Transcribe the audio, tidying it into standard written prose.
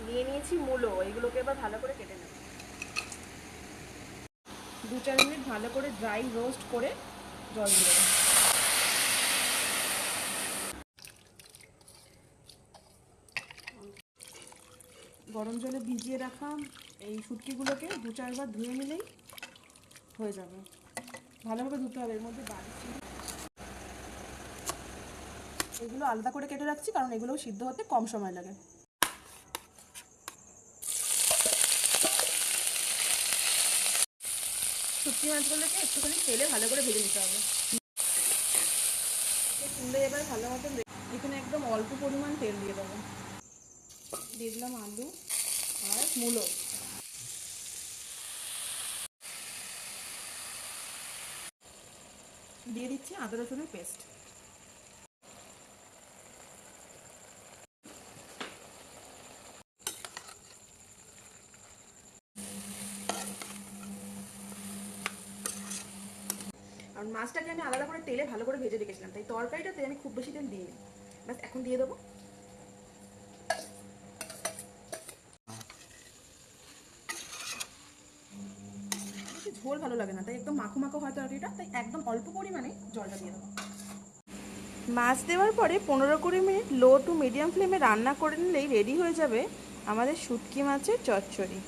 নিয়ে নিয়েছি মূলো, এগুলোকে এবার ভালো করে কেটে নেব। 2-4 মিনিট ভালো করে ড্রাই রোস্ট করে জল দিয়ে দেবো। গরম জলে ভিজিয়ে রাখা এই শুটকিগুলোকে 2-4 বার ধুয়ে নিলেই হয়ে যাবে। ভালোভাবে ধুতে হবে, এর মধ্যে বালি ছিল। এগুলো আলাদা করে কেটে রাখছি কারণ এগুলোও সিদ্ধ হতে কম সময় লাগে। শুটকি মাছগুলোকে একটুখানি তেলে ভালো করে ভেজে নিতে হবে। তুলে এবার ভালো মতন এখানে একদম অল্প পরিমাণ তেল দিয়ে দেবো। দিয়ে দিলাম আলু আর মূলো। দিয়ে দিচ্ছি আদা রসুনের পেস্ট। আর মাছটাকে আমি আলাদা করে তেলে ভালো করে ভেজে রেখেছিলাম, তাই তরকারিটাতে আমি খুব বেশি তেল দিইনি। ব্যাস এখন দিয়ে দেবো। ঝোল ভালো লাগে না, তাই একদম মাখো মাখো হয় তরকারিটা, তাই একদম অল্প পরিমাণে জলটা দিয়ে দেবো। মাছ দেওয়ার পরে 15-20 মিনিট লো টু মিডিয়াম ফ্লেমে রান্না করে নিলেই রেডি হয়ে যাবে আমাদের শুটকি মাছের চচ্চড়ি।